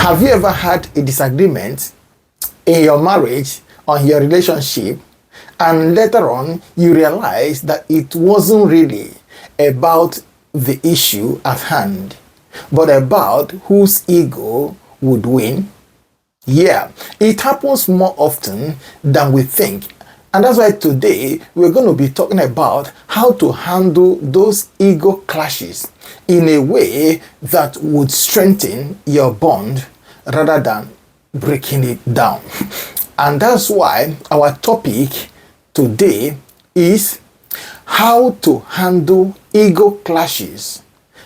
Have you ever had a disagreement in your marriage, on your relationship, and later on you realize that it wasn't really about the issue at hand, but about whose ego would win? Yeah, it happens more often than we think. And that's why today we're going to be talking about how to handle those ego clashes in a way that would strengthen your bond rather than breaking it down. And that's why our topic today is how to handle ego clashes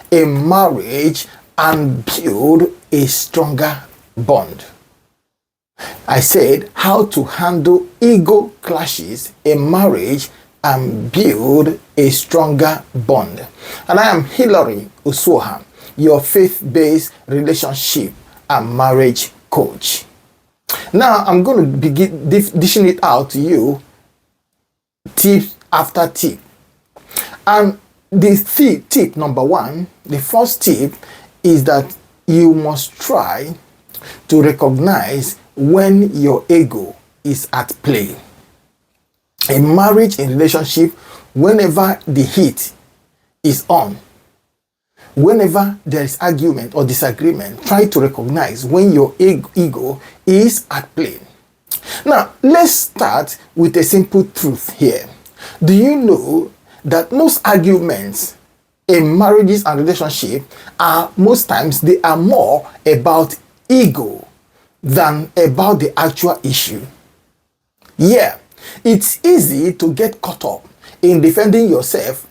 in marriage and build a stronger bond. I said how to handle ego clashes in marriage and build a stronger bond. And I am Hilary Usoha, your faith-based relationship and marriage coach. Now I'm going to begin dishing it out to you tip after tip. And the tip number one, the first tip is that you must try to recognize when your ego is at play. In marriage, in relationship, whenever the heat is on, whenever there is argument or disagreement, try to recognize when your ego is at play. Now, let's start with a simple truth here. Do you know that most arguments in marriages and relationships are most times they are more about ego than about the actual issue? Yeah, it's easy to get caught up in defending yourself,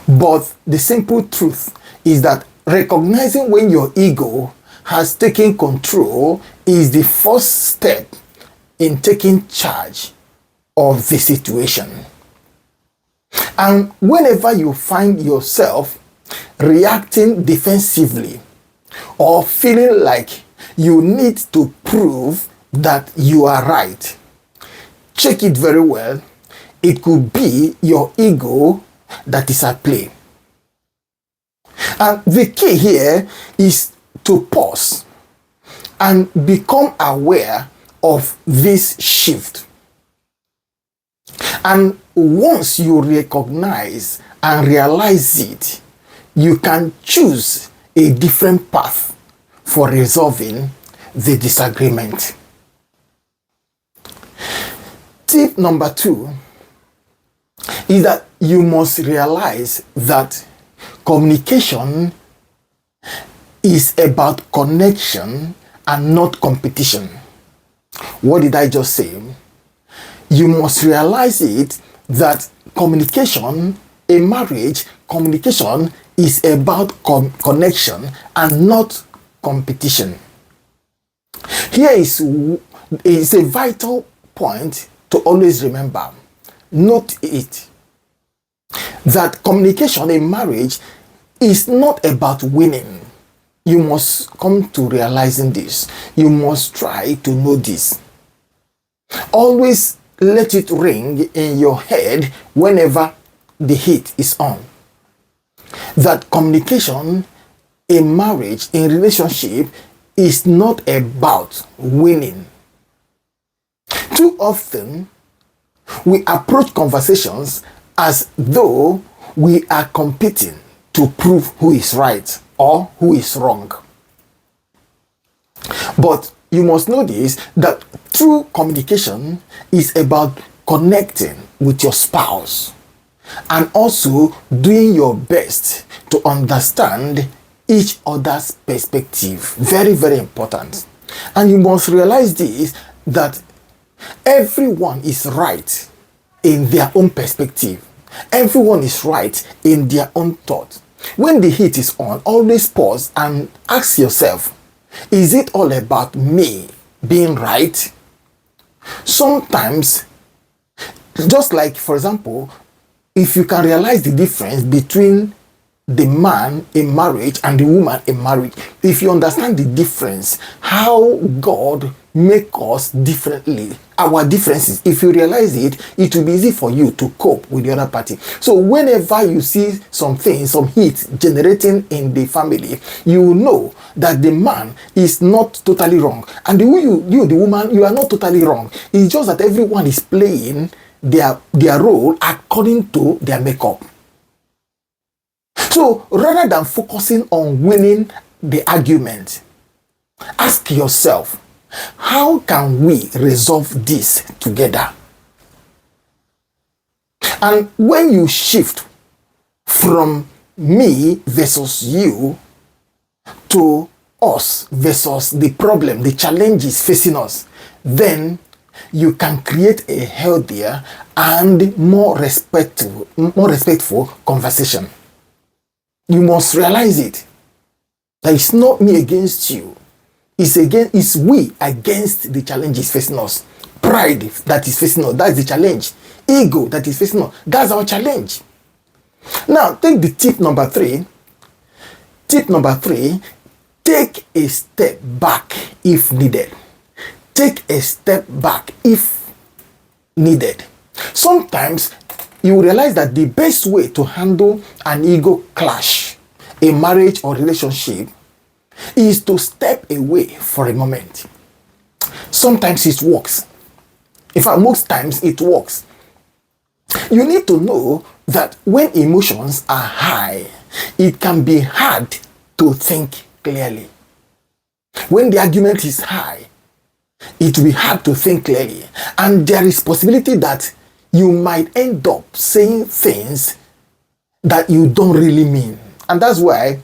but the simple truth is that recognizing when your ego has taken control is the first step in taking charge of the situation. And whenever you find yourself reacting defensively or feeling like you need to prove that you are right, check it very well. It could be your ego that is at play. And the key here is to pause and become aware of this shift. And once you recognize and realize it, you can choose a different path for resolving the disagreement. Tip number two is that you must realize that communication is about connection and not competition. What did I just say? You must realize it that communication in marriage, communication is about connection and not competition. Here is a vital point to always remember. Note it, that communication in marriage is not about winning. You must come to realizing this. You must try to know this. Always let it ring in your head whenever the heat is on. That communication in marriage, in relationship, is not about winning. Too often, we approach conversations as though we are competing to prove who is right or who is wrong. But you must know this, that true communication is about connecting with your spouse and also doing your best to understand each other's perspective. Very, very important. And you must realize this, that everyone is right in their own perspective. Everyone is right in their own thought. When the heat is on, always pause and ask yourself, is it all about me being right? Sometimes, just like, for example, if you can realize the difference between the man in marriage and the woman in marriage, if you understand the difference, how God make us differently our differences. If you realize it, it will be easy for you to cope with the other party. So whenever you see something, some heat generating in the family, you know that the man is not totally wrong. And you, the woman, you are not totally wrong. It's just that everyone is playing their role according to their makeup. So rather than focusing on winning the argument, ask yourself, how can we resolve this together? And when you shift from me versus you to us versus the problem, the challenges facing us, then you can create a healthier and more respectful conversation. You must realize it. That it's not me against you. It's we against the challenges facing us. Pride that is facing us, that's the challenge. Ego that is facing us, that's our challenge. Now, take the tip number 3. Tip number 3, take a step back if needed. Take a step back if needed. Sometimes you realize that the best way to handle an ego clash, a marriage or relationship, is to step away for a moment. Sometimes it works. In fact, most times it works. You need to know that when emotions are high, it can be hard to think clearly. When the argument is high, it will be hard to think clearly. And there is possibility that you might end up saying things that you don't really mean. And that's why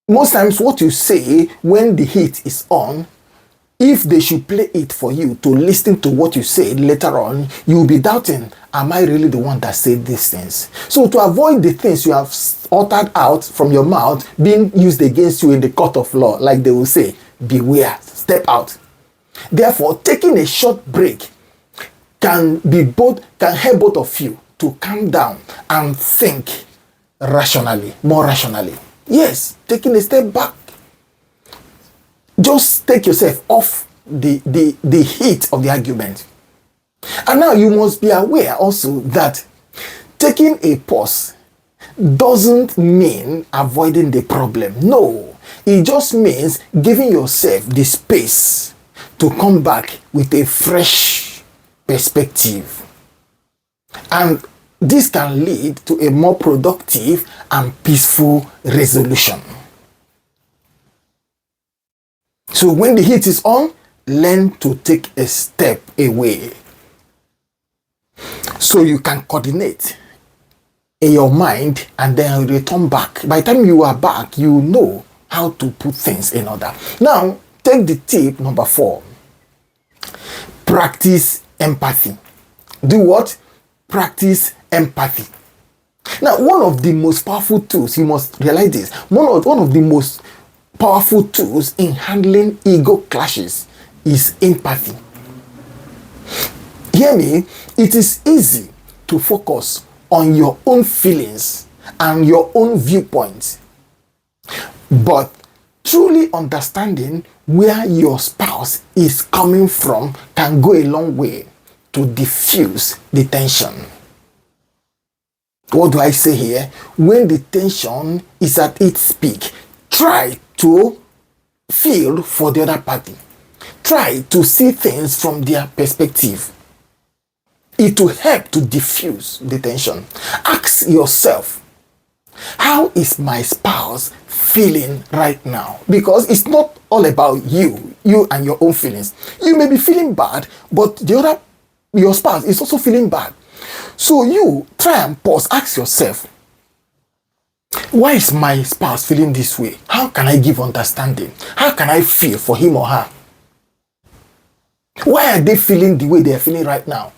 most times what you say when the heat is on, if they should play it for you to listen to what you said later on, you'll be doubting, am I really the one that said these things? So to avoid the things you have uttered out from your mouth being used against you in the court of law, like they will say, beware, step out. Therefore, taking a short break can help both of you to calm down and think rationally, more rationally. Yes, taking a step back. Just take yourself off the heat of the argument. And now you must be aware also that taking a pause doesn't mean avoiding the problem. No, it just means giving yourself the space to come back with a fresh perspective. And this can lead to a more productive and peaceful resolution. So when the heat is on, learn to take a step away so you can coordinate in your mind and then return back. By the time you are back, you know how to put things in order. Now, take the tip number 4. Practice empathy. Do what? Practice empathy. Now, one of the most powerful tools, you must realize this, one of the most powerful tools in handling ego clashes is empathy. Hear me, it is easy to focus on your own feelings and your own viewpoints, but truly understanding where your spouse is coming from can go a long way to diffuse the tension. What do I say here? When the tension is at its peak, try to feel for the other party. Try to see things from their perspective. It will help to diffuse the tension. Ask yourself, how is my spouse feeling right now? Because it's not all about you and your own feelings. You may be feeling bad, but your spouse is also feeling bad. So you try and pause, ask yourself, why is my spouse feeling this way? How can I give understanding? How can I feel for him or her? Why are they feeling the way they are feeling right now?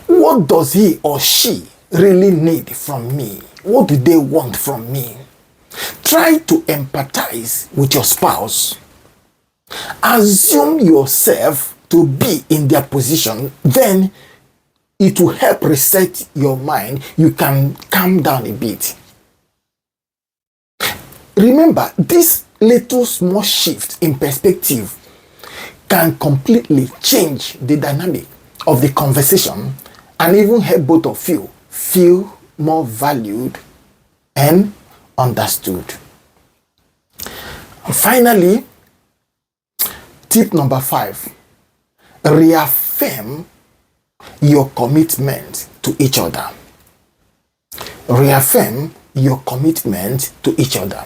What does he or she really need from me? What do they want from me? Try to empathize with your spouse. Assume yourself to be in their position. Then it will help reset your mind. You can calm down a bit. Remember, this little small shift in perspective can completely change the dynamic of the conversation and even help both of you feel more valued and understood. Finally, tip number 5, reaffirm your commitment to each other. Reaffirm your commitment to each other.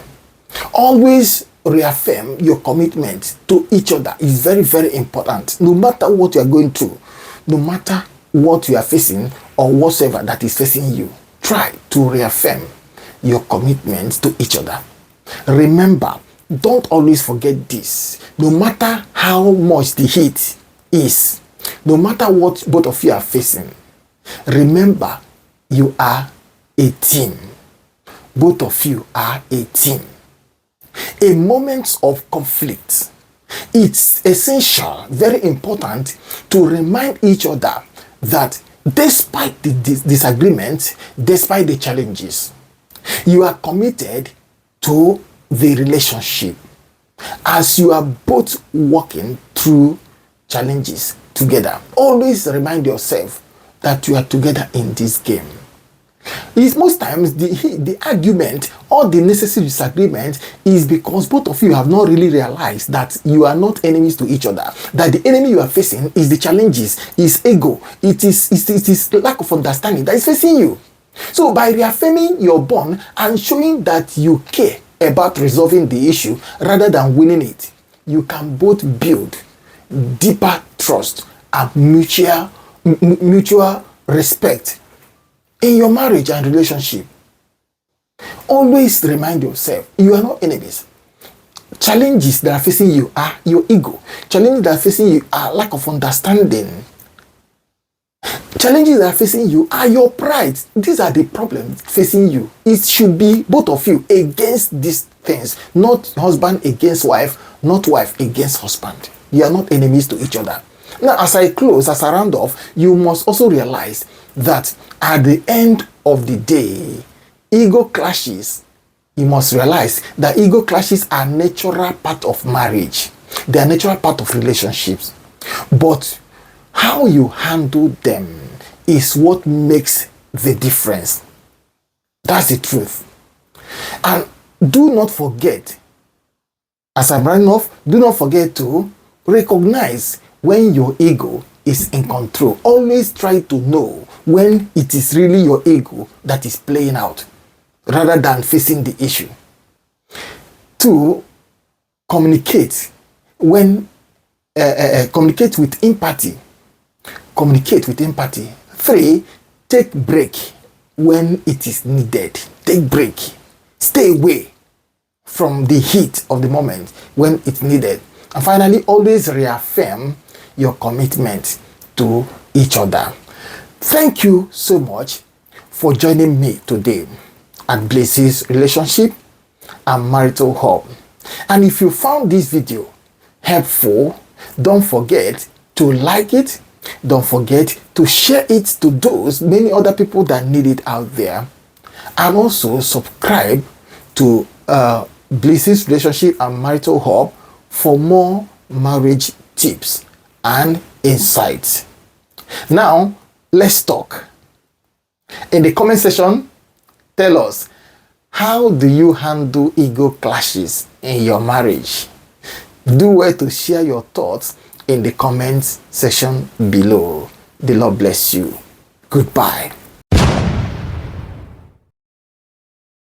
Always reaffirm your commitment to each other is very, very important. No matter what you are going through, no matter what you are facing or whatsoever that is facing you, try to reaffirm your commitment to each other. Remember, don't always forget this. No matter how much the heat is, no matter what both of you are facing, remember you are a team. Both of you are a team. In moments of conflict, it's essential, very important, to remind each other that despite the disagreements, despite the challenges, you are committed to the relationship as you are both working through challenges together. Always remind yourself that you are together in this game. It's most times the argument or the necessary disagreement is because both of you have not really realized that you are not enemies to each other, that the enemy you are facing is the challenges, is ego, it is lack of understanding that is facing you. So by reaffirming your bond and showing that you care about resolving the issue rather than winning it, you can both build deeper trust and mutual respect in your marriage and relationship. Always remind yourself, you are not enemies. Challenges that are facing you are your ego. Challenges that are facing you are lack of understanding. Challenges that are facing you are your pride. These are the problems facing you. It should be both of you against these things, not husband against wife, not wife against husband. You are not enemies to each other. Now, as I close, as I round off, you must also realize that at the end of the day, ego clashes, you must realize that ego clashes are natural part of marriage. They are natural part of relationships. But how you handle them is what makes the difference. That's the truth. And do not forget, as I'm running off, do not forget to recognize when your ego is in control. Always try to know when it is really your ego that is playing out rather than facing the issue. 2, communicate communicate with empathy. Communicate with empathy. 3, take break when it is needed. Take break. Stay away from the heat of the moment when it's needed. And finally, always reaffirm your commitment to each other. Thank you so much for joining me today at BlissHills Relationship and Marital Hub. And if you found this video helpful, don't forget to like it. Don't forget to share it to those many other people that need it out there. And also subscribe to BlissHills Relationship and Marital Hub for more marriage tips and insights. Now, let's talk. In the comment section, tell us, how do you handle ego clashes in your marriage? Do well to share your thoughts in the comments section below. The Lord bless you. Goodbye.